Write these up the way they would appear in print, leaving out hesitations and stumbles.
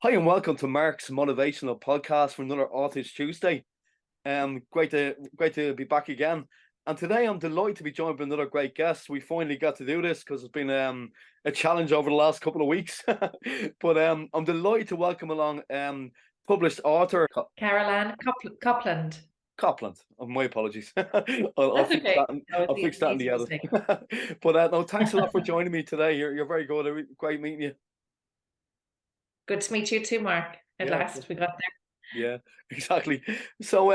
Hi and welcome to Mark's motivational podcast for another Authors Tuesday. Great to be back again. And today I'm delighted to be joined by another great guest. We finally got to do this because it's been a challenge over the last couple of weeks. But I'm delighted to welcome along published author Caroline Copland. Copland. Oh, my apologies. I'll That's fix okay. that. That was I'll the fix that in easy the edit. mistake. But no, thanks a lot for joining me today. You're very good. Great meeting you. Good to meet you too, Mark. At Yeah. last we got there. Yeah, exactly. So,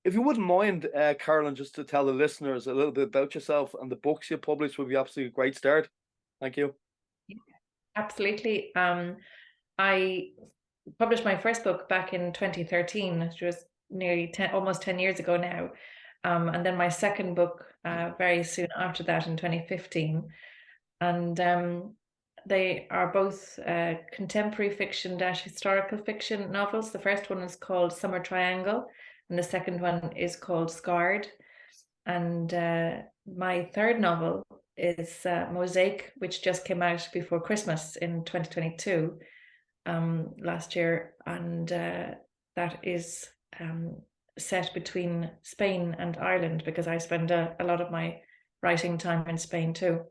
if you wouldn't mind, Carolyn, just to tell the listeners a little bit about yourself and the books you published would be absolutely a great start. Thank you. Absolutely. I published my first book back in 2013, which was nearly almost 10 years ago now. And then my second book very soon after that in 2015. And they are both contemporary fiction - historical fiction novels. The first one is called Summer Triangle, and the second one is called Scarred. And my third novel is Mosaic, which just came out before Christmas in 2022, last year. And that is set between Spain and Ireland, because I spend a lot of my writing time in Spain too.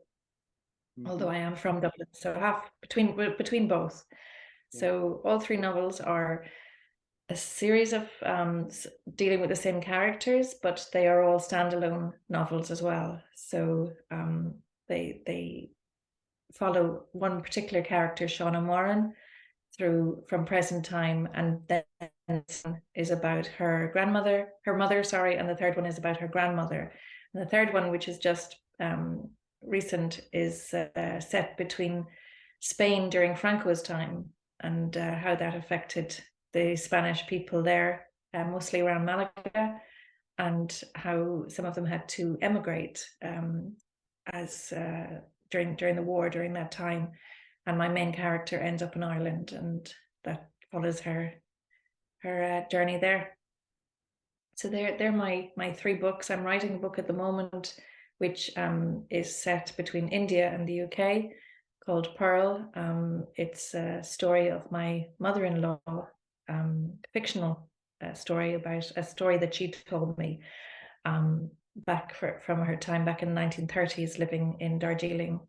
Although I am from Dublin, so half between both. So all three novels are a series of dealing with the same characters, but they are all standalone novels as well. So they follow one particular character, Shauna Moran, through from present time, and then is about her mother, sorry, and the third one is about her grandmother. And the third one, which is just recent, is set between Spain during Franco's time and how that affected the Spanish people there, mostly around Malaga, and how some of them had to emigrate as during the war during that time. And my main character ends up in Ireland, and that follows her journey there. So they're my three books. I'm writing a book at the moment, which is set between India and the UK, called Pearl. It's a story of my mother-in-law, fictional story about a story that she told me back from her time back in the 1930s, living in Darjeeling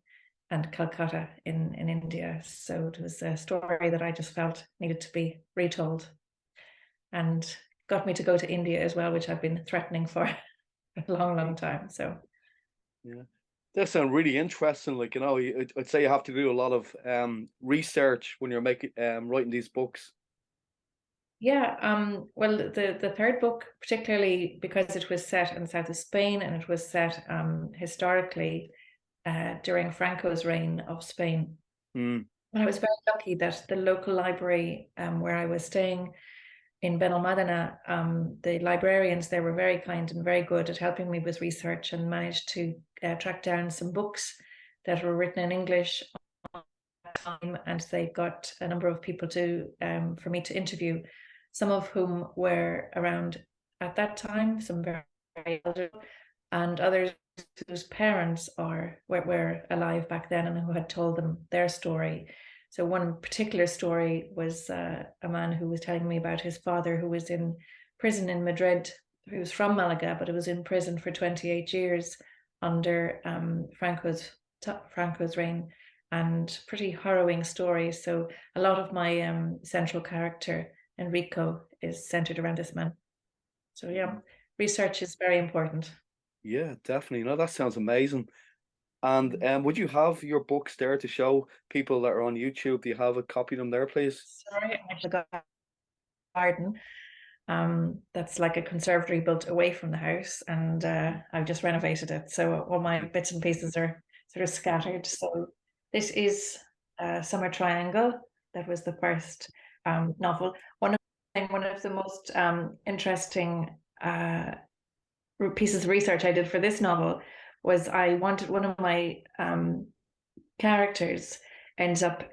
and Calcutta in India. So it was a story that I just felt needed to be retold, and got me to go to India as well, which I've been threatening for a long time. So Yeah, that sounds really interesting. Like, I'd say you have to do a lot of research when you're making writing these books. yeah, well, the third book, particularly because it was set in the south of Spain, and it was set historically during Franco's reign of Spain. Mm. And I was very lucky that the local library where I was staying in Benalmádena, the librarians there were very kind and very good at helping me with research, and managed to track down some books that were written in English at the time, and they got a number of people to for me to interview, some of whom were around at that time, some very elderly, and others whose parents were alive back then and who had told them their story. So one particular story was a man who was telling me about his father, who was in prison in Madrid. He was from Malaga, but he was in prison for 28 years under Franco's reign, and pretty harrowing story. So a lot of my central character, Enrico, is centered around this man. So yeah, research is very important. Yeah, definitely. No, that sounds amazing. And would you have your books there to show people that are on YouTube? Do you have a copy of them there, please? Sorry, I forgot garden. That's like a conservatory built away from the house, and I've just renovated it. So all my bits and pieces are sort of scattered. So this is Summer Triangle. That was the first novel. One of the most interesting pieces of research I did for this novel was I wanted one of my characters ends up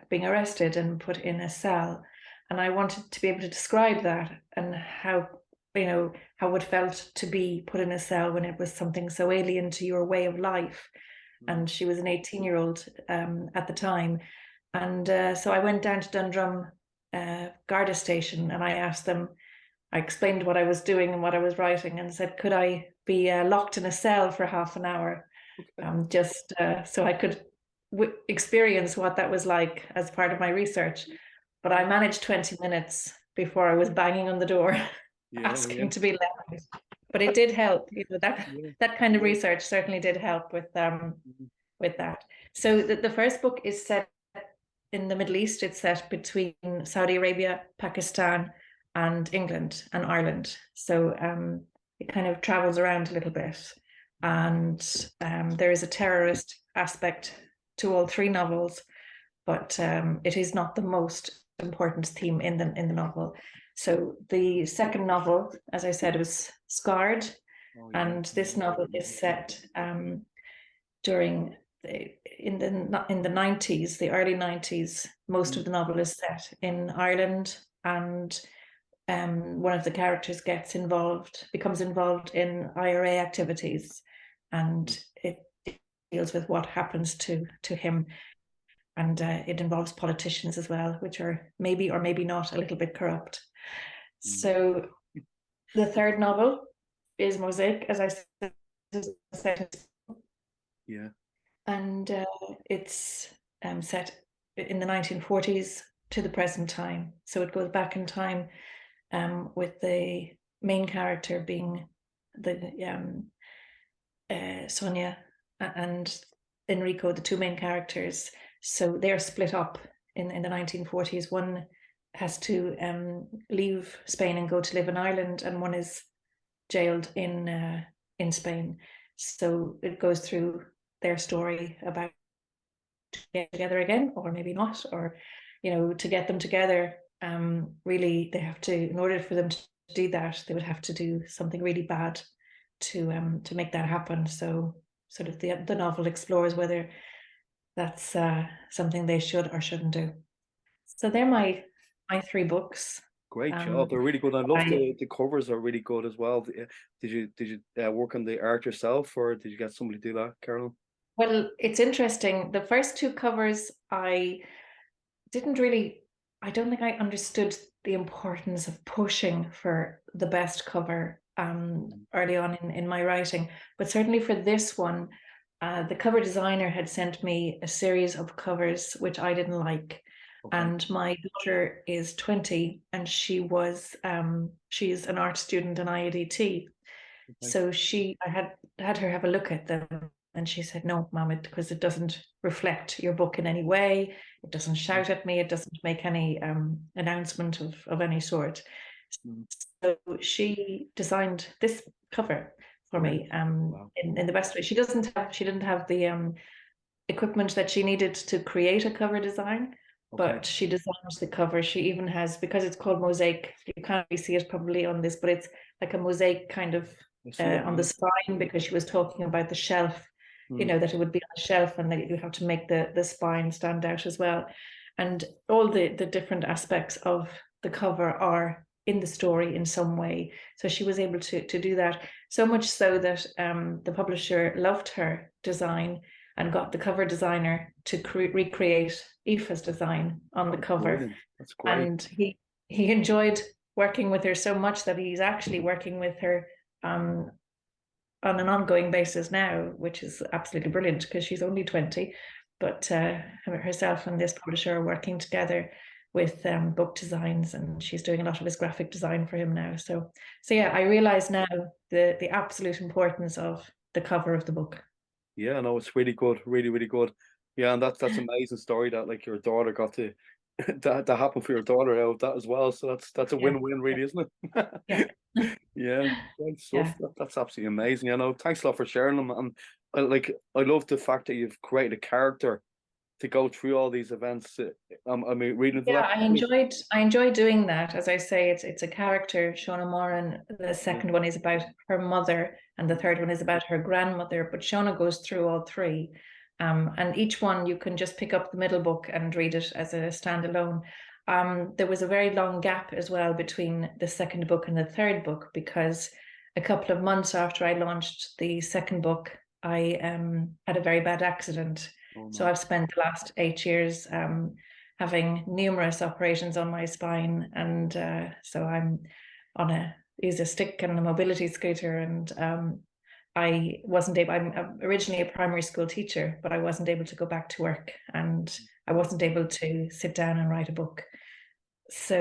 being arrested and put in a cell, and I wanted to be able to describe that, and how it felt to be put in a cell when it was something so alien to your way of life. And she was an 18-year-old at the time, and so I went down to Dundrum Garda station, and I asked them, I explained what I was doing and what I was writing, and said, could I be locked in a cell for half an hour, just so I could experience what that was like as part of my research. But I managed 20 minutes before I was banging on the door asking to be let. But it did help, that kind of research certainly did help with that. So the first book is set in the Middle East. It's set between Saudi Arabia, Pakistan, and England and Ireland. So it kind of travels around a little bit. And there is a terrorist aspect to all three novels, but it is not the most important theme in the novel. So the second novel, as I said, was Scarred, and this novel is set during in the 90s, the early 90s. Most of the novel is set in Ireland, and one of the characters becomes involved in IRA activities, and it deals with what happens to him. And it involves politicians as well, which are maybe or maybe not a little bit corrupt. So the third novel is Mosaic, as I said. Yeah. And it's set in the 1940s to the present time. So it goes back in time, with the main character being the Sonia and Enrico, the two main characters. So they're split up in the 1940s. One has to leave Spain and go to live in Ireland, and one is jailed in Spain. So it goes through their story about get together again, or maybe not, or to get them together. Really, they have to, in order for them to do that, they would have to do something really bad to make that happen. So sort of the novel explores whether that's something they should or shouldn't do. So they're my three books. Great job. They're really good. I love the covers are really good as well. Did you work on the art yourself, or did you get somebody to do that, Carolyn? Well, it's interesting. The first two covers, I don't think I understood the importance of pushing for the best cover early on in my writing. But certainly for this one, the cover designer had sent me a series of covers which I didn't like. Okay. And my daughter is 20, and she's an art student in IADT. Okay. So I had her have a look at them, and she said, no, Mom, because it doesn't reflect your book in any way. It doesn't shout at me. It doesn't make any announcement of any sort. So she designed this cover for me in the best way. She didn't have the equipment that she needed to create a cover design, but she designed the cover. She even has, because it's called Mosaic, you can't really see it probably on this, but it's like a mosaic kind of on the spine, because she was talking about the shelf, that it would be on a shelf, and that you have to make the spine stand out as well. And all the different aspects of the cover are in the story in some way. So she was able to do that, so much so that the publisher loved her design and got the cover designer to recreate Aoife's design on the cover. Brilliant. That's great. And he enjoyed working with her so much that he's actually working with her on an ongoing basis now, which is absolutely brilliant, because she's only 20. But herself and this publisher are working together with book designs, and she's doing a lot of his graphic design for him now. So yeah, I realize now the absolute importance of the cover of the book. Yeah, no, it's really good, really, really good. Yeah, and that's an amazing story that like your daughter got to that happen for your daughter out of that as well. So that's a win-win, really, isn't it? Yeah. Yeah, great stuff. Yeah. That's absolutely amazing. You know, thanks a lot for sharing them. And I love the fact that you've created a character to go through all these events. I mean, reading. Yeah, I enjoyed doing that. As I say, it's a character, Shona Moran. The second one is about her mother, and the third one is about her grandmother. But Shona goes through all three, and each one you can just pick up the middle book and read it as a standalone. There was a very long gap as well between the second book and the third book, because a couple of months after I launched the second book, I had a very bad accident. Oh, no. So I've spent the last 8 years having numerous operations on my spine, and so I'm on use a stick and a mobility scooter, and I wasn't able. I'm originally a primary school teacher, but I wasn't able to go back to work, and I wasn't able to sit down and write a book. So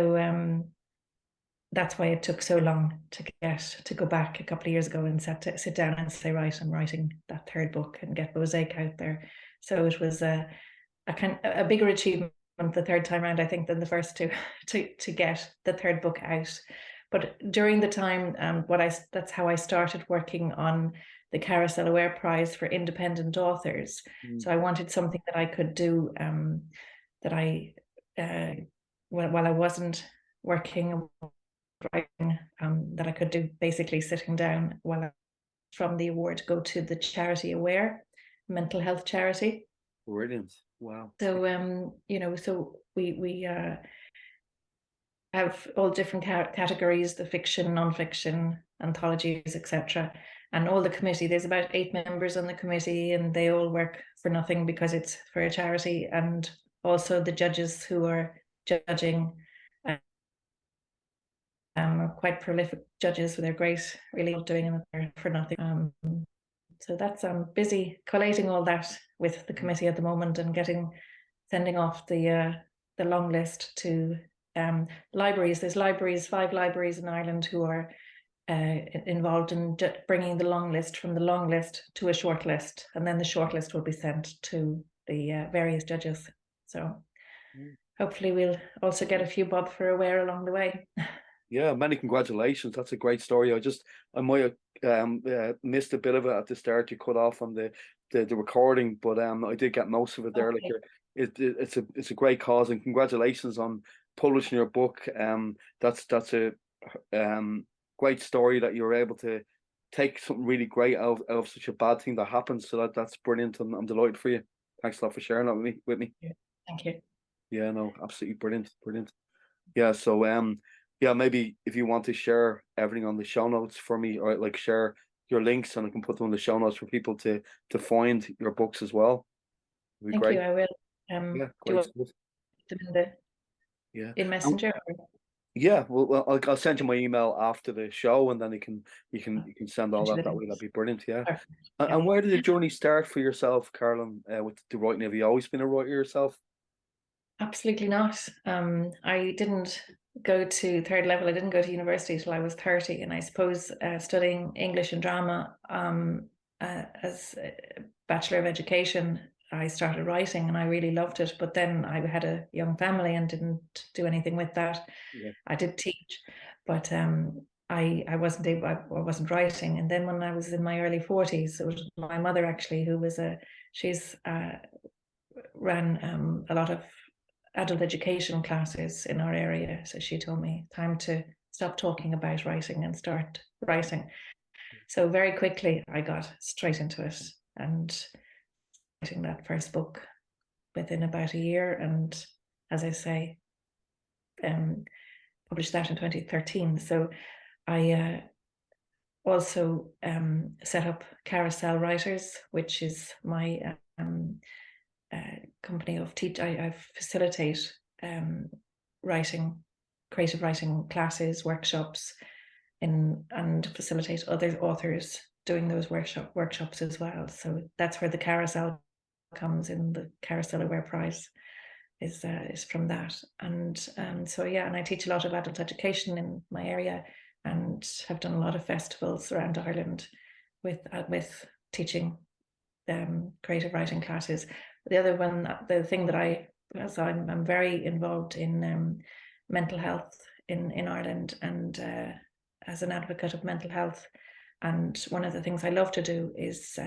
that's why it took so long to go back a couple of years ago and sit down and say, right, I'm writing that third book and get Mosaic out there. So it was a bigger achievement the third time around, I think, than the first to get the third book out. But during the time, that's how I started working on the Carousel Aware Prize for independent authors. So I wanted something that I could do that I while I wasn't working, writing, that I could do basically sitting down while I from the award go to the charity Aware, mental health charity. Brilliant. Wow. So so we have all different categories: the fiction, non-fiction, anthologies, etc. And all the committee, there's about 8 members on the committee, and they all work for nothing because it's for a charity. And also the judges who are judging are quite prolific judges. They're great, really doing it for nothing. So that's busy collating all that with the committee at the moment, and sending off the long list to libraries. There's 5 libraries in Ireland who are involved in bringing the long list from the long list to a short list, and then the short list will be sent to the various judges. So hopefully we'll also get a few bob for Aware along the way. Yeah, many congratulations. That's a great story. I might have missed a bit of it at the start. You cut off on the recording, but I did get most of it there. Okay. Like it's a great cause, and congratulations on publishing your book. That's a great story that you were able to take something really great out of such a bad thing that happened. So that's brilliant. I'm delighted for you. Thanks a lot for sharing that with me. Thank you. Yeah, no, absolutely brilliant. Yeah, so yeah, maybe if you want to share everything on the show notes for me, or like share your links, and I can put them in the show notes for people to find your books as well. It'd be Thank great. you. I will. Yeah, Do you great want stuff. them Yeah. in Messenger? Yeah, well, I'll send you my email after the show, and then you can send all that way. That'd be brilliant. Yeah. Perfect. And where did the journey start for yourself, Carolyn, with the writing? Have you always been a writer yourself? Absolutely not. I didn't go to third level. I didn't go to university till I was 30, and I suppose studying English and drama as a Bachelor of Education, I started writing, and I really loved it. But then I had a young family and didn't do anything with that. Yeah. I did teach, but I wasn't writing. And then when I was in my early 40s, it was my mother actually who was she's ran a lot of adult education classes in our area. So she told me time to stop talking about writing and start writing. So very quickly I got straight into it, and writing that first book within about a year. And as I say, published that in 2013. So I also set up Carousel Writers, which is my company of I facilitate creative writing classes, workshops, and facilitate other authors doing those workshops as well. So that's where the Carousel comes in. The Carousel Aware Prize is from that. And so yeah, and I teach a lot of adult education in my area, and have done a lot of festivals around Ireland with teaching creative writing classes. The other one, the thing that I'm very involved in mental health in Ireland, and as an advocate of mental health. And one of the things I love to do is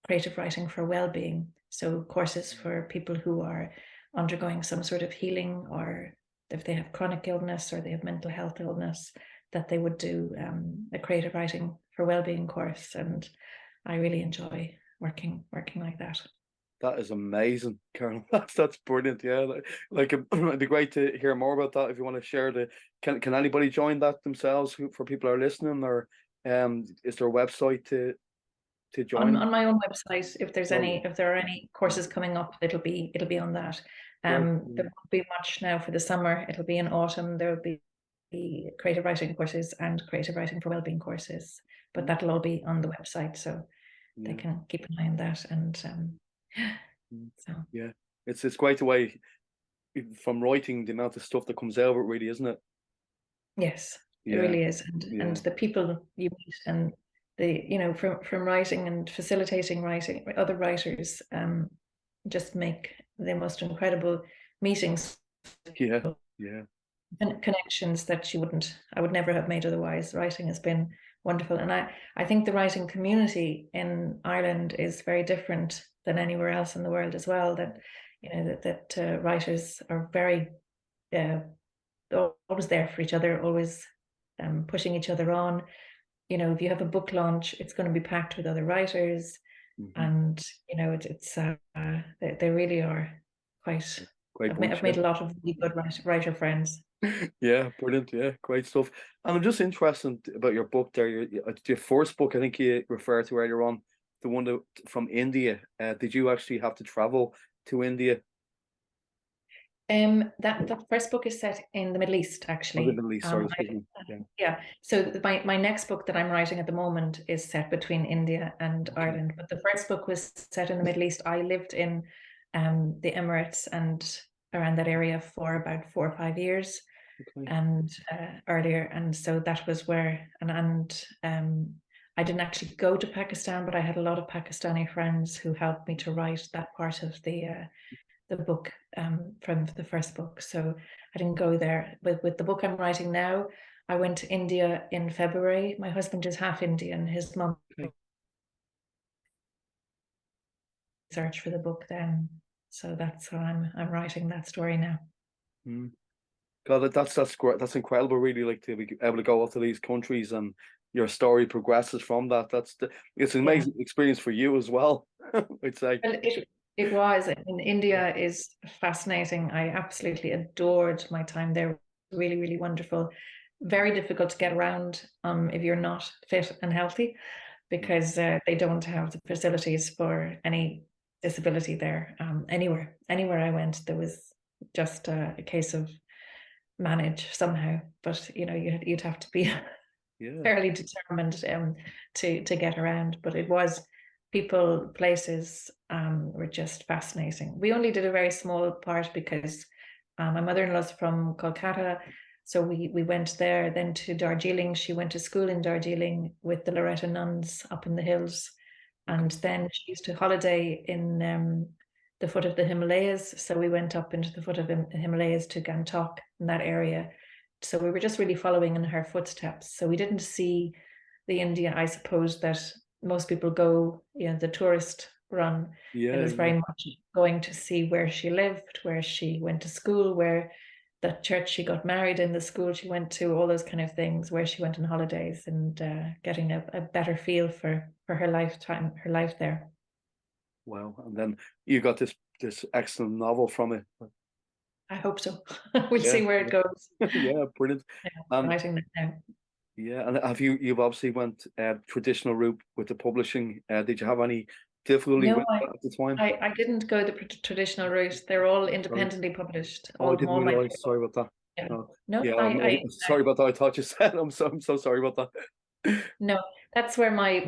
creative writing for well-being. So courses for people who are undergoing some sort of healing, or if they have chronic illness or they have mental health illness, that they would do a creative writing for well-being course. And I really enjoy working like that. That is amazing, Carolyn. That's brilliant. Yeah, it'd be great to hear more about that. If you want to share can anybody join that themselves? For people who are listening, or is there a website to to join? On my own website, if there's Oh, any, if there are any courses coming up, it'll be on that. great. There won't be much now for the summer. It'll be in autumn. There will be creative writing courses and creative writing for wellbeing courses, but that'll all be on the website, so they Yeah. can keep an eye on that. And so Yeah, it's quite a way from writing, the amount of stuff that comes out of it, really, isn't it? yes, it Yeah, really is. And yeah, the people you meet, and the from writing and facilitating writing, other writers just make the most incredible meetings yeah, yeah. and connections that I would never have made otherwise. Writing has been wonderful. And I think the writing community in Ireland is very different than anywhere else in the world as well. That, that writers are very always there for each other, always pushing each other on. If you have a book launch, it's going to be packed with other writers. And they really are quite. Great I've bunch, made a lot of really good writer friends. yeah, brilliant, yeah, great stuff. And I'm just interested about your book there. Your first book, I think you referred to earlier on, the one from India. Did you actually have to travel to India? That first book is set in the Middle East, Oh, the actually. Middle East, sorry, excuse me. Yeah. Yeah. So my next book that I'm writing at the moment is set between India and Okay. Ireland, but the first book was set in the Middle East. I lived in the Emirates and around that area for about 4 or 5 years, Okay. and earlier, and so that was where I didn't actually go to Pakistan, but I had a lot of Pakistani friends who helped me to write that part of the book from the first book. So I didn't go there. With the book I'm writing now, I went to India in February. My husband is half Indian. His mum searched for the book then. So that's how I'm writing that story now. God, that's incredible, really, like to be able to go out to these countries and your story progresses from that. It's an amazing experience for you as well, I'd say. Well, it was. In India is fascinating. I absolutely adored my time there. Really, really wonderful. Very difficult to get around if you're not fit and healthy, because they don't have the facilities for any disability there. Anywhere I went, there was just a case of manage somehow. But you'd have to be fairly determined to get around. But it was, people, places were just fascinating. We only did a very small part because my mother-in-law's from Kolkata, so we went there, then to Darjeeling. She went to school in Darjeeling with the Loretta nuns up in the hills, and then she used to holiday in the foot of the Himalayas. So we went up into the foot of the Himalayas to Gangtok, in that area. So we were just really following in her footsteps. So we didn't see the India, I suppose, that most people go, the tourist run. It was very much going to see where she lived, where she went to school, where the church she got married in, the school she went to, all those kind of things, where she went on holidays, and getting a better feel for her life there. Wow. And then you got this excellent novel from it. I hope so. We'll see where it goes. Yeah, brilliant. Writing that now. Yeah, and you've obviously went traditional route with the publishing. Did you have any difficulty with that at the time? I didn't go the traditional route. They're all independently published. I didn't realize. Sorry about that. Yeah. I'm sorry about that. I thought you said. I'm so sorry about that. No, that's where my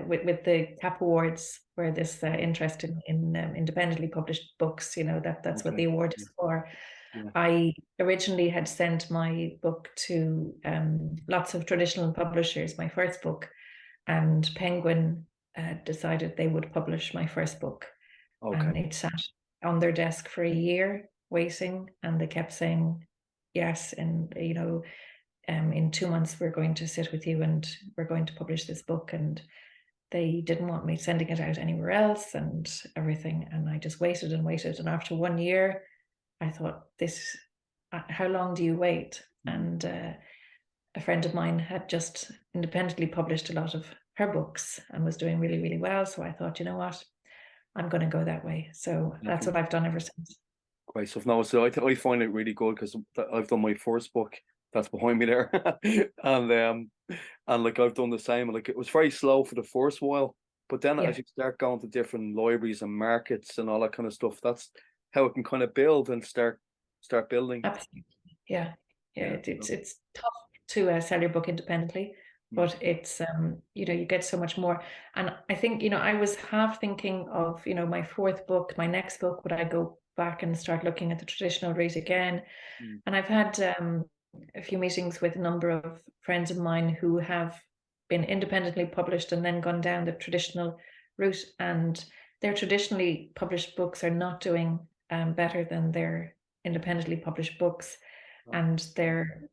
with the CAP Awards, where this interest in independently published books, that's what the award is for. Yeah. I originally had sent my book to lots of traditional publishers, my first book, and Penguin decided they would publish my first book. And it sat on their desk for a year waiting, and they kept saying yes, and in 2 months we're going to sit with you and we're going to publish this book. And they didn't want me sending it out anywhere else and everything, and I just waited and waited. And after 1 year I thought, how long do you wait? And a friend of mine had just independently published a lot of her books and was doing really, really well. So I thought, you know what, I'm going to go that way. So that's what I've done ever since. Great stuff. No, so I find it really good because I've done my first book that's behind me there. And like I've done the same. Like it was very slow for the first while, but then Yeah, as you start going to different libraries and markets and all that kind of stuff, that's how it can kind of build and start building. absolutely. Yeah, yeah. Yeah. It's tough to sell your book independently, Mm, but it's you get so much more. And I think I was half thinking of my fourth book, my next book, would I go back and start looking at the traditional route again? mm, And I've had a few meetings with a number of friends of mine who have been independently published and then gone down the traditional route, and their traditionally published books are not doing better than their independently published books, oh, and their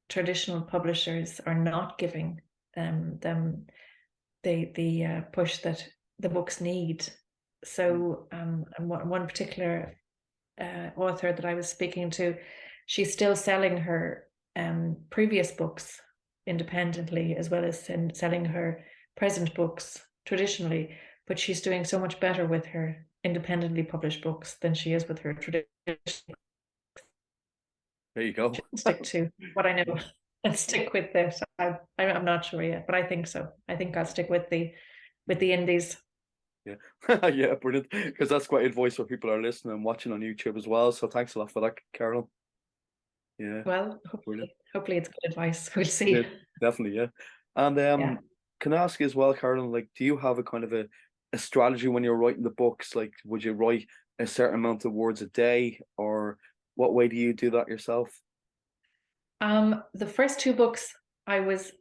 traditional publishers are not giving them the push that the books need. mm, So, and one particular author that I was speaking to, she's still selling her previous books independently as well as selling her present books traditionally, but she's doing so much better with her independently published books than she is with her traditional. there you go. Stick to what I know and stick with this. I'm not sure yet, but I think so. I think I'll stick with the indies. Yeah. Yeah, brilliant. Because that's great advice for people who are listening and watching on YouTube as well. So thanks a lot for that, Carol. Yeah, Well, brilliant. hopefully it's good advice. We'll Yeah, see. definitely, yeah. And Yeah. can I ask you as well, Carolyn, like, do you have a kind of a strategy when you're writing the books? Like, would you write a certain amount of words a day, or what way do you do that yourself? The first two books, I was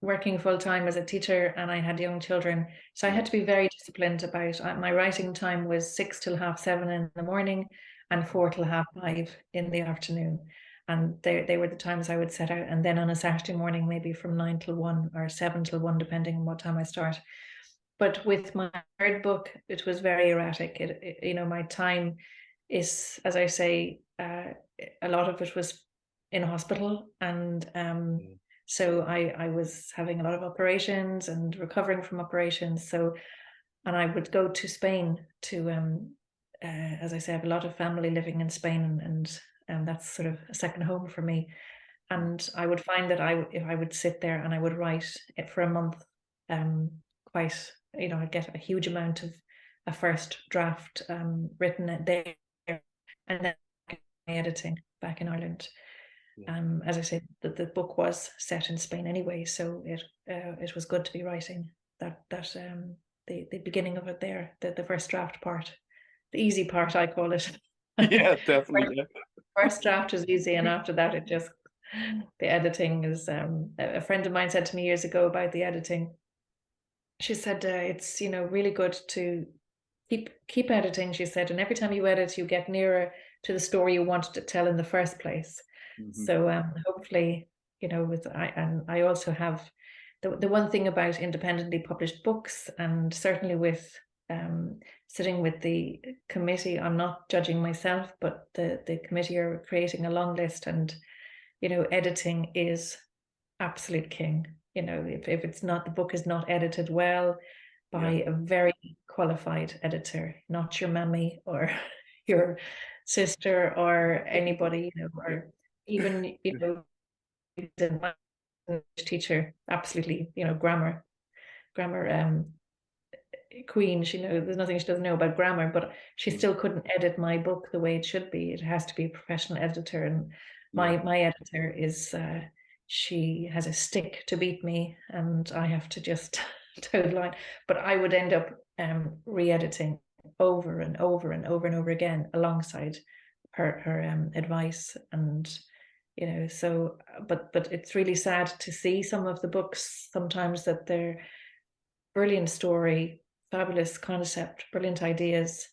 working full time as a teacher and I had young children. So I Yeah. had to be very disciplined about my writing time was 6 till 7:30 in the morning and 4 till 5:30 in the afternoon. And they were the times I would set out. And then on a Saturday morning, maybe from 9 till 1 or 7 till 1, depending on what time I start. But with my third book, it was very erratic. My time is, as I say, a lot of it was in hospital, and Yeah. so I was having a lot of operations and recovering from operations. So, and I would go to Spain to, as I say, I have a lot of family living in Spain, and that's sort of a second home for me. And I would find that if I would sit there and I would write it for a month, um, quite, I'd get a huge amount of a first draft written there, and then editing back in Ireland. Yeah. As I said, the book was set in Spain anyway, so it was good to be writing the beginning of it there, the first draft part, the easy part I call it. Yeah, definitely. Yeah. First draft is easy, and after that, the editing is. A friend of mine said to me years ago about the editing. She said it's really good to keep editing. She said, and every time you edit, you get nearer to the story you wanted to tell in the first place. Hmm. So hopefully, I also have the one thing about independently published books, and certainly with sitting with the committee, I'm not judging myself, but the committee are creating a long list, and editing is absolute king. If it's not, the book is not edited well Yeah. by a very qualified editor, not your mammy or your sister or anybody, Yeah. or even, the teacher, absolutely, grammar queen. There's nothing she doesn't know about grammar, but she Mm, still couldn't edit my book the way it should be. It has to be a professional editor, and yeah. my editor is she has a stick to beat me, and I have to just toe the line. But I would end up re-editing over and over and over and over again alongside her advice, and so but it's really sad to see some of the books sometimes that they're brilliant story, fabulous concept, brilliant ideas,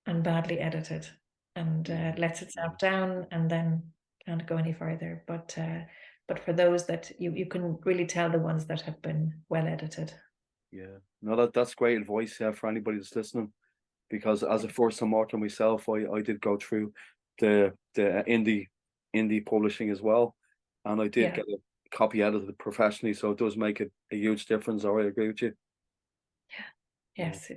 and badly edited, and Yeah. lets Yeah. itself down, and then can't go any further. But for those that you can really tell, the ones that have been well edited. Yeah. No, that's great advice, yeah, for anybody that's listening. Because as a first time author myself, I did go through the indie publishing as well, and I did Yeah. get a copy edited professionally, so it does make it a huge difference. I agree with you. Yeah. Yes,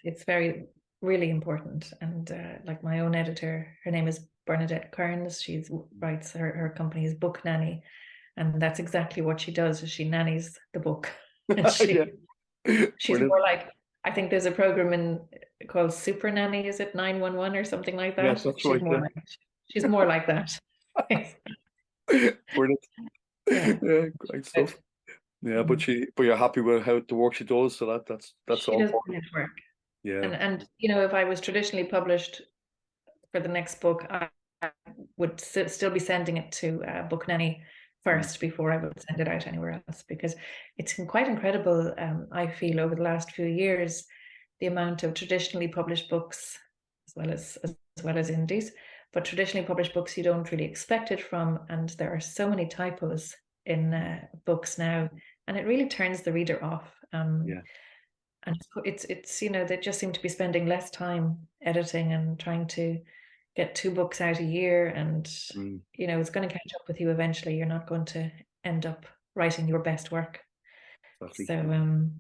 it's very. really important. And like my own editor, her name is Bernadette Kearns. She writes, her company is Book Nanny, and that's exactly what she does. Is she nannies the book, and Yeah. she's Brilliant. more like, I think there's a program in called Super Nanny. Is it 911 or something like Yes, that? that's right. Yeah. She's more like that. Brilliant. Yeah. Yeah, great stuff. Yeah, but you're happy with how the work she does, so that's She all does important. brilliant work. Yeah. And you know, if I was traditionally published for the next book, I would still be sending it to Book Nanny first before I would send it out anywhere else, because it's quite incredible. I feel over the last few years, the amount of traditionally published books, as well as indies, but traditionally published books you don't really expect it from, and there are so many typos in books now, and it really turns the reader off. Yeah. And it's you know, they just seem to be spending less time editing and trying to get 2 books out a year, and you know, it's going to catch up with you eventually. You're not going to end up writing your best work. Exactly. So no,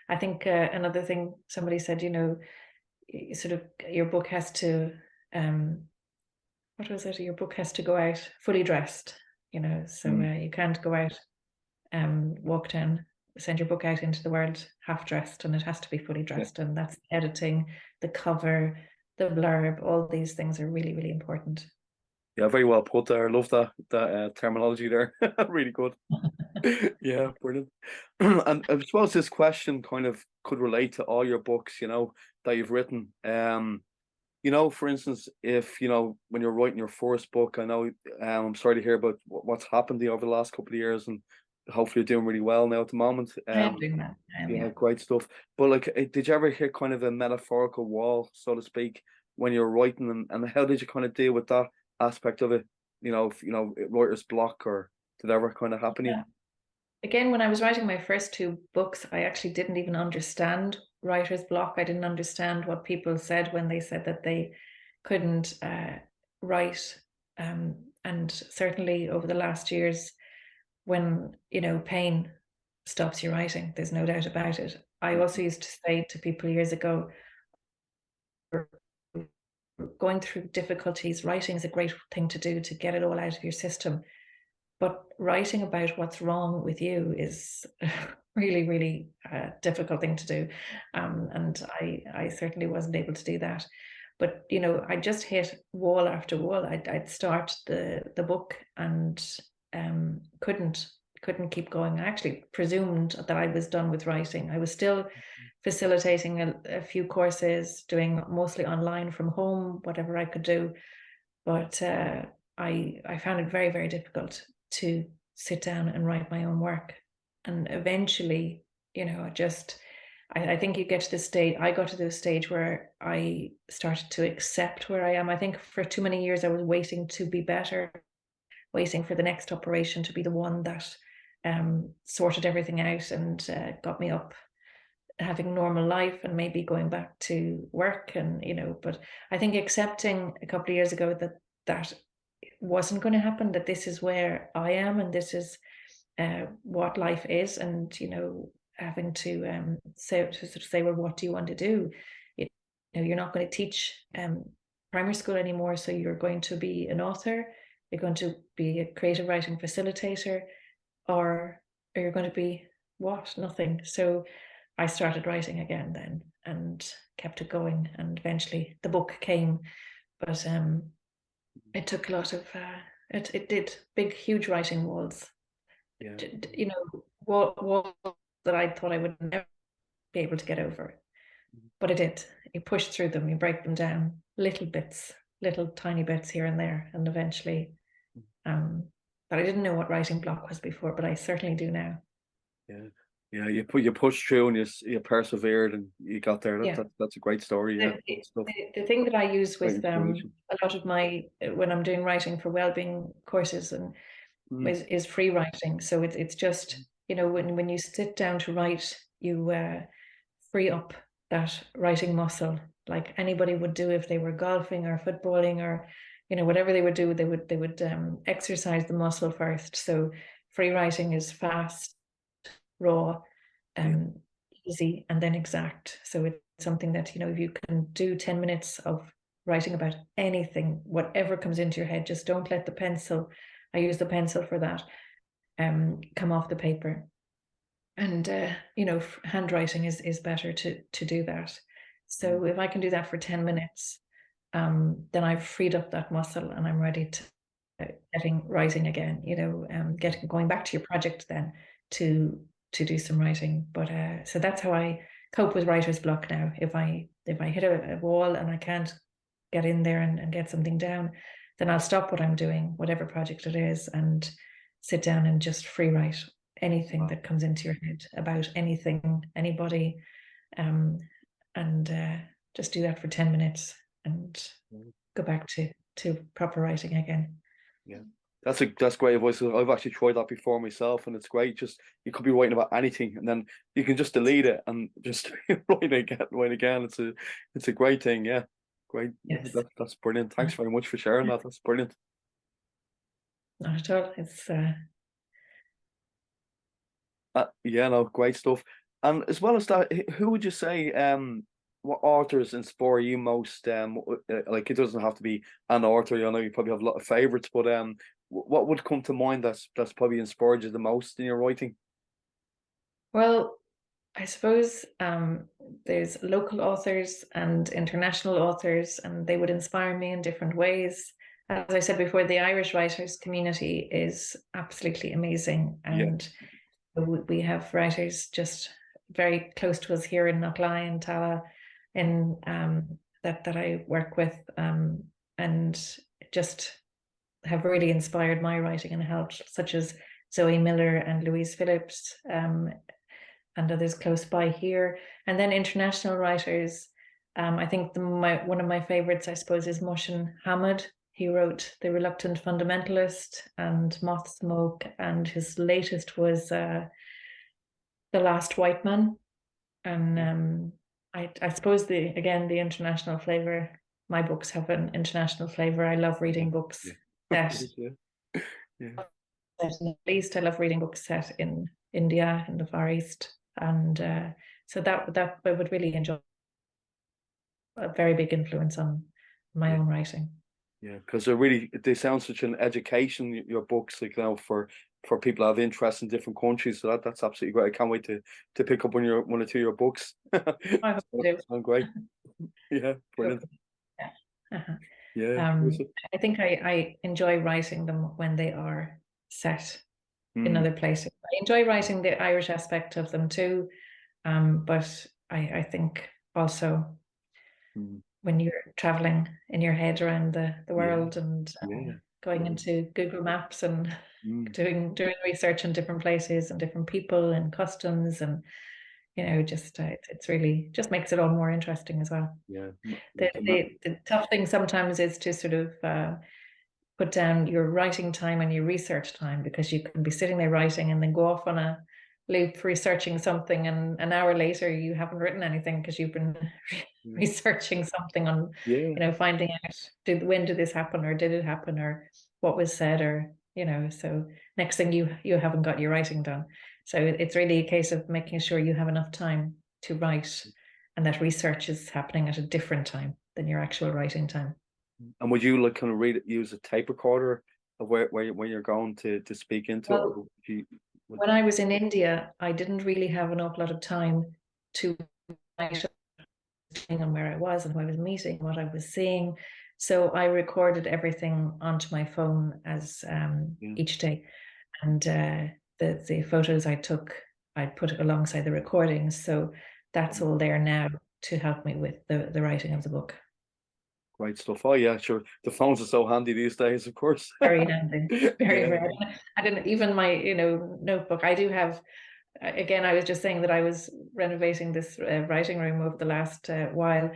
I think another thing somebody said, you know, sort of your book has to what was it? Your book has to go out fully dressed, you know, so you can't go out walk down, send your book out into the world half dressed, and it has to be fully dressed. And that's editing, the cover, the blurb, all these things are really, really important. Yeah, very well put there. I love that terminology there. Really good. Yeah, brilliant. And I suppose this question kind of could relate to all your books, that you've written. For instance, if when you're writing your first book, I know I'm sorry to hear about what's happened to you over the last couple of years, and hopefully you're doing really well now at the moment. I am doing that. Yeah, Yeah. great stuff. But like, did you ever hit kind of a metaphorical wall, so to speak, when you were writing, and how did you kind of deal with that aspect of it? Writer's block, or did that ever kind of happen to you? Yeah. Again, when I was writing my first 2 books, I actually didn't even understand writer's block. I didn't understand what people said when they said that they couldn't write. And certainly over the last years, when, pain stops you writing, there's no doubt about it. I also used to say to people years ago, going through difficulties, writing is a great thing to do to get it all out of your system. But writing about what's wrong with you is really, really difficult thing to do. And I certainly wasn't able to do that. But, I just hit wall after wall. I'd start the book and couldn't keep going. I actually presumed that I was done with writing. I was still facilitating a few courses, doing mostly online from home, whatever I could do. But I found it very, very difficult to sit down and write my own work. And eventually, I think you get to this stage. I got to this stage where I started to accept where I am. I think for too many years I was waiting to be better, waiting for the next operation to be the one that sorted everything out and got me up having normal life and maybe going back to work. And but I think accepting a couple of years ago that wasn't going to happen, that this is where I am and this is what life is, and having to say, well, what do you want to do? You're not going to teach primary school anymore, so you're going to be an author, you're going to be a creative writing facilitator, or you're going to be what? Nothing. So I started writing again then and kept it going, and eventually the book came. But it took a lot of it did big, huge writing walls. Yeah. Walls that I thought I would never be able to get over. But I did. You push through them, you break them down, little bits, little tiny bits here and there, and eventually but I didn't know what writing block was before, but I certainly do now. Yeah. Yeah, you pushed through, and you persevered, and you got there. Yeah. That's a great story. Yeah, The thing that I use great with inspiration. a lot of my when I'm doing writing for wellbeing courses and is free writing. So it's just when you sit down to write, you free up that writing muscle, like anybody would do if they were golfing or footballing or whatever they would do. They would exercise the muscle first. So free writing is fast, raw, easy, and then exact. So something that, if you can do 10 minutes of writing about anything, whatever comes into your head, just don't let the pencil, I use the pencil for that, come off the paper. And handwriting is better to do that. So if I can do that for 10 minutes, then I've freed up that muscle and I'm ready to getting writing again, going back to your project then to do some writing. But so that's how I cope with writer's block now. If I hit a wall and I can't get in there and get something down, then I'll stop what I'm doing, whatever project it is, and sit down and just free write anything that comes into your head about anything, anybody, and just do that for 10 minutes and go back to proper writing again. Yeah, that's great advice. I've actually tried that before myself, and it's great. Just you could be writing about anything, and then you can just delete it and just write again. It's a great thing. Yeah, great. Yes. That's brilliant. Thanks very much for sharing that. That's brilliant. Not at all. It's yeah, no, great stuff. And as well as that, who would you say what authors inspire you most? Like it doesn't have to be an author. I know you probably have a lot of favorites, but what would come to mind that's probably inspired you the most in your writing? Well, I suppose there's local authors and international authors, and they would inspire me in different ways. As I said before, the Irish writers community is absolutely amazing, and we have writers just very close to us here in Knockline and Tala, in that I work with, and just have really inspired my writing and helped, such as Zoe Miller and Louise Phillips, and others close by here. And then international writers, I think one of my favorites, I suppose, is Mohsin Hamid. He wrote The Reluctant Fundamentalist and Moth Smoke, and his latest was The Last White Man. And I suppose the international flavor, my books have an international flavor. I love reading books that at least I love reading books set in India, in the Far East. And so that I would really enjoy, a very big influence on my own writing. Yeah, because they sound such an education, your books, like for people that have interest in different countries. So that's absolutely great. I can't wait to pick up one or two of your books. I hope you do. Sound great. Yeah, brilliant. Yeah. I think I enjoy writing them when they are set in other places. I enjoy writing the Irish aspect of them too, but I think also when you're traveling in your head around the world and going into Google Maps and doing research on different places and different people and customs, and just it's really just makes it all more interesting as well. Yeah. The tough thing sometimes is to sort of put down your writing time and your research time, because you can be sitting there writing and then go off on a loop researching something, and an hour later you haven't written anything because you've been researching something on finding out when did this happen, or did it happen, or what was said, or so next thing you haven't got your writing done. So it's really a case of making sure you have enough time to write, and that research is happening at a different time than your actual writing time. And would you kind of use a tape recorder of where you're going to speak into? Well, when I was in India, I didn't really have an awful lot of time to write on where I was and who I was meeting, what I was seeing. So I recorded everything onto my phone as each day, and the photos I took, I'd put alongside the recordings. So that's all there now to help me with the writing of the book. Great stuff. Oh yeah, sure. The phones are so handy these days, of course. Very handy. Very rare. I didn't even my notebook. I do have. Again, I was just saying that I was renovating this writing room over the last while,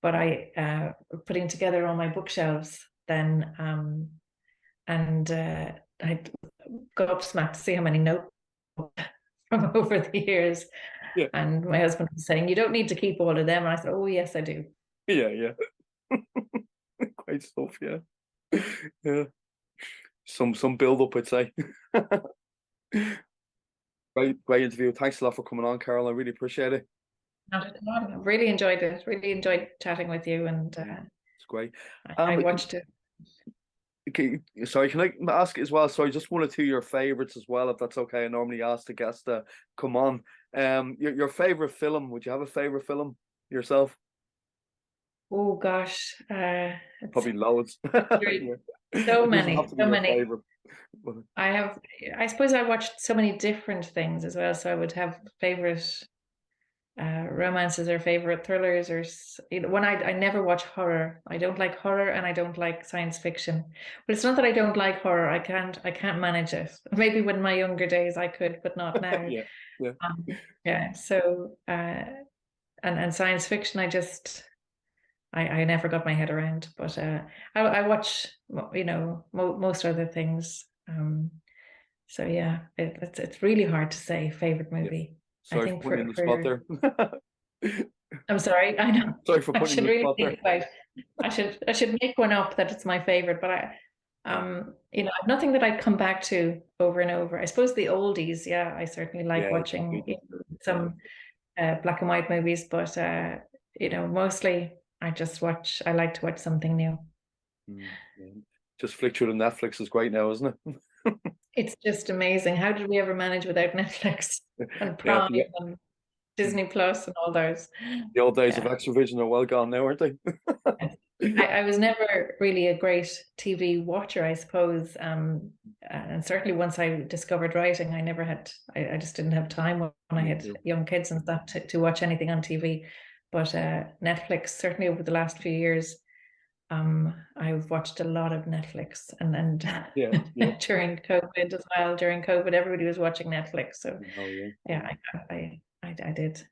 but I putting together all my bookshelves then, and I got gobsmacked to see how many notebooks from over the years. Yeah. And my husband was saying, "You don't need to keep all of them." And I said, "Oh yes, I do." Yeah. Great stuff. Yeah. Some build up, I'd say. Great interview. Thanks a lot for coming on, Carol. I really appreciate it. Not at all. I really enjoyed it. Really enjoyed chatting with you, and It's great. I watched it. Sorry, can I ask as well? Sorry, just one or two of your favorites as well, if that's okay. I normally ask the guests to come on. Your favorite film? Would you have a favorite film yourself? Oh gosh, Probably loads. so It doesn't many, have to be so your many. favorite. I suppose I watched so many different things as well. So I would have favorite romances or favorite thrillers, or when I never watch horror. I don't like horror, and I don't like science fiction. But it's not that I don't like horror. I can't manage it. Maybe in my younger days I could, but not now. Yeah, yeah. Yeah. So and science fiction, I never got my head around. But I watch most other things. So yeah, it's really hard to say favorite Yeah. movie. I Sorry for think putting you in the spot there. I'm sorry, I know. Sorry for I putting should you in the really spot think there. about. I should make one up that it's my favorite, but I've nothing that I'd come back to over and over. I suppose the oldies, yeah, I certainly like Yeah, watching yeah, some black and white movies, but mostly I like to watch something new. yeah. Just flick through the Netflix is great now, isn't it? It's just amazing. How did we ever manage without Netflix and Yeah, Prime and Disney Plus and all those? the old days of Yeah. Extravision are well gone now, aren't they? I was never really a great TV watcher, I suppose. And certainly once I discovered writing, I just didn't have time when I had young kids and stuff to watch anything on TV. But Netflix, certainly over the last few years, I've watched a lot of Netflix, and Yeah, yeah. during COVID as well. During COVID, everybody was watching Netflix. So Oh, yeah. yeah, I did.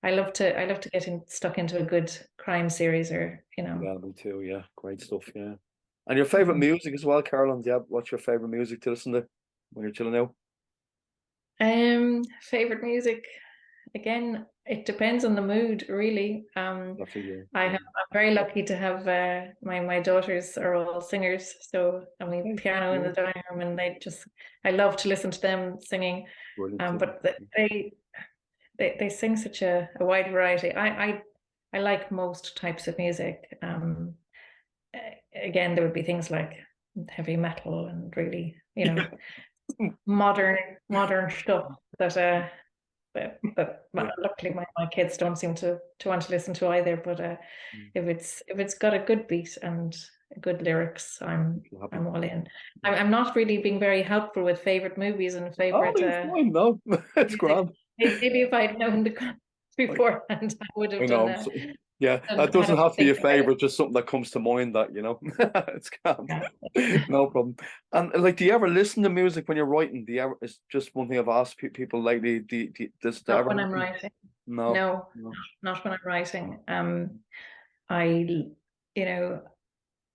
I love to get stuck into a good crime series, or Yeah, me too. Yeah, great stuff. Yeah. And your favorite music as well, Caroline? Yeah, what's your favorite music to listen to when you're chilling out? Favorite music. Again, it depends on the mood, really. Definitely, I'm very lucky to have my daughters are all singers, so piano in the dining room, and I love to listen to them singing. Brilliant. But they sing such a wide variety. I like most types of music. Again, there would be things like heavy metal and really, modern stuff that luckily my kids don't seem to want to listen to either. But if it's got a good beat and good lyrics, I'm all in. I'm not really being very helpful with favorite movies and favorite. It's fine, no, it's grand. Maybe if I'd known beforehand, I would have done that. Yeah, that doesn't have to be a favorite, just something that comes to mind that, it's grand. Yeah. No problem. And like, do you ever listen to music when you're writing? Do you ever, it's just one thing I've asked people lately, does that ever Not when I'm happen? writing. No. Not when I'm writing. I,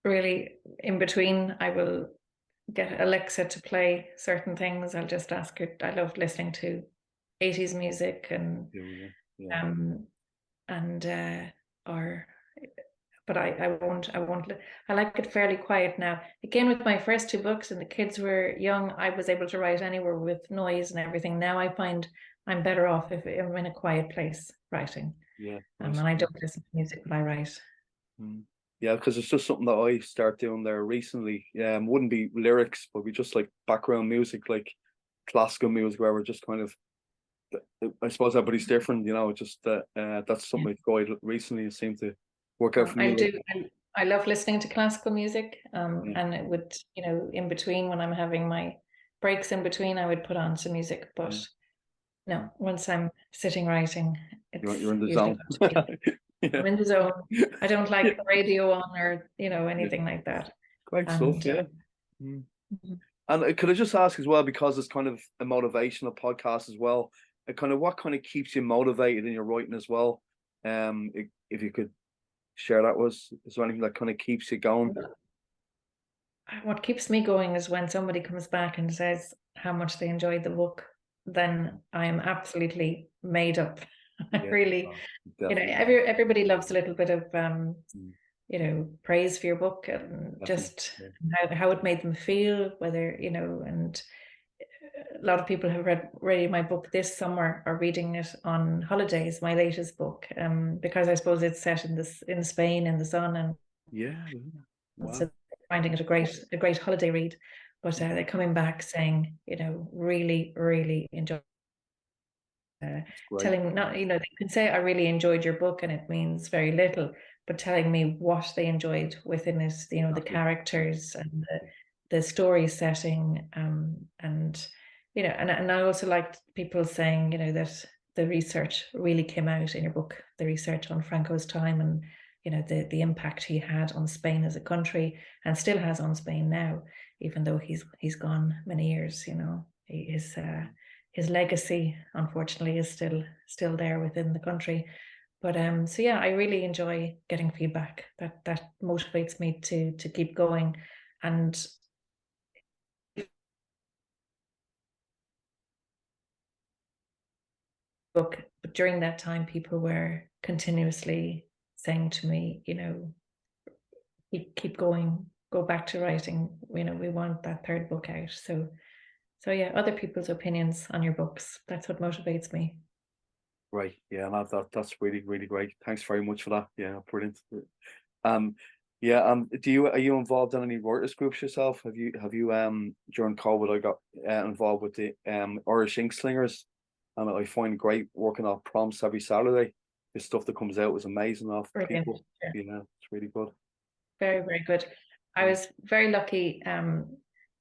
really in between, I will get Alexa to play certain things. I'll just ask her. I love listening to 80s music and but I won't I like it fairly quiet now. Again, with my first two books and the kids were young, I was able to write anywhere with noise and everything. Now I find I'm better off if I'm in a quiet place writing. Yeah. And I don't listen to music when I write. Yeah, because it's just something that I start doing there recently. Wouldn't be lyrics, but we just like background music, like classical music, where we're just kind of, I suppose everybody's different, just that's something I've tried recently. It seemed to work out for me. I love listening to classical music, and it would, in between when I'm having my breaks in between, I would put on some music. But no, once I'm sitting writing, you're in the zone. I'm in the zone. I don't like the radio on or anything like that. Great stuff, yeah. And could I just ask as well, because it's kind of a motivational podcast as well, what kind of keeps you motivated in your writing as well? If you could share that with us, is there anything that kind of keeps you going? What keeps me going is when somebody comes back and says how much they enjoyed the book, then I am absolutely made up. Really, everybody loves a little bit of praise for your book and just how it made them feel, whether and a lot of people have read my book this summer or reading it on holidays, my latest book, because I suppose it's set in Spain in the sun, and Yeah. Wow. so finding it a great holiday read. But they're coming back saying, really, really enjoy. Telling, not, they can say, I really enjoyed your book, and it means very little, but telling me what they enjoyed within it, the characters and the story setting, and and I also liked people saying, that the research really came out in your book, the research on Franco's time, and the impact he had on Spain as a country, and still has on Spain now, even though he's gone many years. His legacy, unfortunately, is still there within the country. But so yeah, I really enjoy getting feedback. That motivates me to keep going. And book, but during that time, people were continuously saying to me, keep going, go back to writing. We want that third book out. So yeah, other people's opinions on your books. That's what motivates me. Right. Yeah, and that's really, really great. Thanks very much for that. Yeah, brilliant. Yeah, are you involved in any writers groups yourself? Have you during COVID I got involved with the Irish Ink Slingers, and I find it great working off prompts every Saturday. The stuff that comes out is amazing off Brilliant. people. Yeah, it's really good. Very, very good. I was very lucky,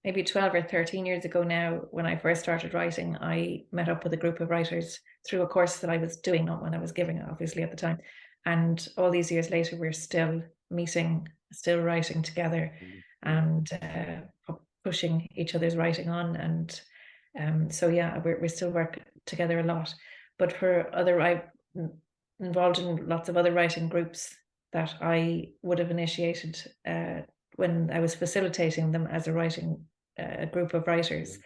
maybe 12 or 13 years ago now, when I first started writing, I met up with a group of writers through a course that I was doing, not when I was giving it, obviously, at the time. And all these years later, we're still meeting, still writing together, and pushing each other's writing on. And so yeah, we still work together a lot. But I'm involved in lots of other writing groups that I would have initiated when I was facilitating them as a group of writers.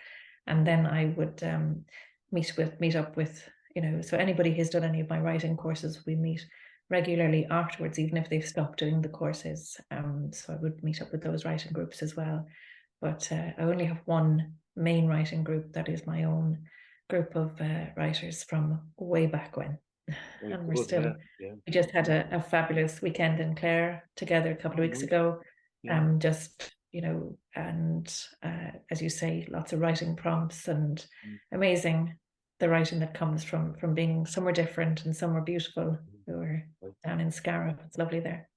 And then I would meet up with, so anybody who's done any of my writing courses, we meet regularly afterwards, even if they've stopped doing the courses. So I would meet up with those writing groups as well. But I only have one main writing group that is my own group of writers from way back when. And we're still, we just had a fabulous weekend in Clare together a couple of weeks ago. Just, and as you say, lots of writing prompts, and amazing the writing that comes from being somewhere different and somewhere beautiful. We were down in Scariff. It's lovely there.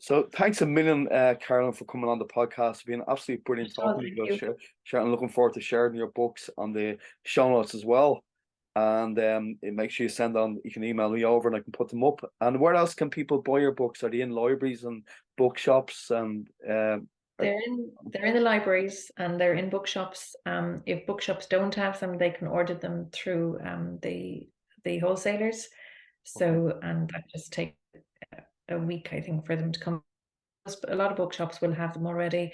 So thanks a million, Caroline, for coming on the podcast. It's been absolutely brilliant talking to you. I'm looking forward to sharing your books on the show notes as well. And make sure you can email me over and I can put them up. And where else can people buy your books? Are they in libraries and bookshops? And they're in the libraries and they're in bookshops. If bookshops don't have them, they can order them through the wholesalers. So and that just takes a week, I think, for them to come. A lot of bookshops will have them already,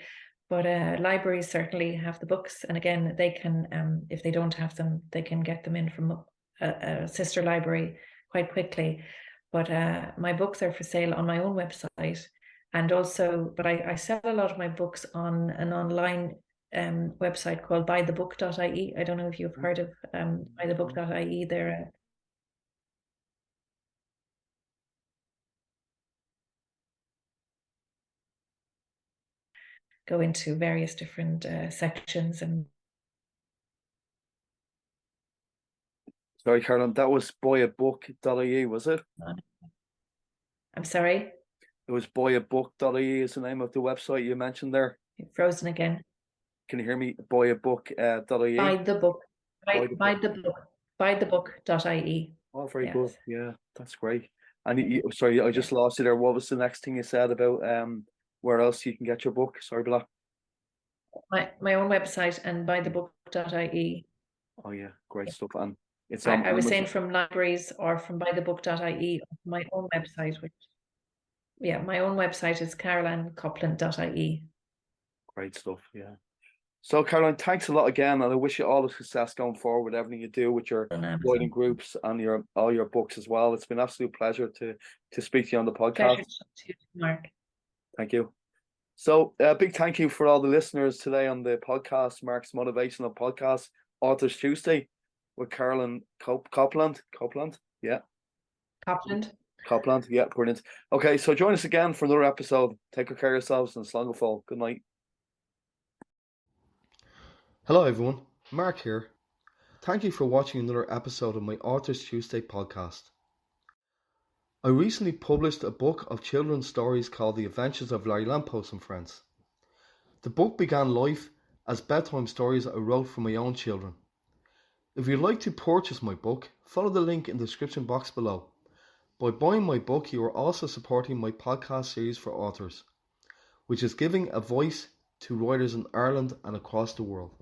but libraries certainly have the books. And again, they can, if they don't have them, they can get them in from a sister library quite quickly. But my books are for sale on my own website, and also, but I sell a lot of my books on an online website called buythebook.ie. I don't know if you've heard of buythebook.ie. They're go into various different sections. And sorry, Caroline, that was buyabook.ie, was it? I'm sorry? It was buyabook.ie is the name of the website you mentioned there. You're frozen again. Can you hear me? Buyabook.ie. Buy the book. Buythebook.ie. Oh, very good. Yeah, that's great. And sorry, I just lost you there. What was the next thing you said about where else you can get your book? Sorry about that. My own website and buythebook.ie. Oh yeah, great stuff. And it's I was saying from libraries or from buythebook.ie, my own website, my own website is carolinecopland.ie. Great stuff, yeah. So Caroline, thanks a lot again, and I wish you all the success going forward with everything you do with your writing groups and all your books as well. It's been an absolute pleasure to speak to you on the podcast. Pleasure to you, Mark. Thank you. So, big thank you for all the listeners today on the podcast, Mark's Motivational Podcast, Authors Tuesday, with Carolyn Copland. Yeah. Copland, yeah, brilliant. Okay, so join us again for another episode. Take good care of yourselves and slán go fóill. Good night. Hello, everyone. Mark here. Thank you for watching another episode of my Authors Tuesday podcast. I recently published a book of children's stories called The Adventures of Larry Lamppost and Friends. The book began life as bedtime stories I wrote for my own children. If you'd like to purchase my book, follow the link in the description box below. By buying my book, you are also supporting my podcast series for authors, which is giving a voice to writers in Ireland and across the world.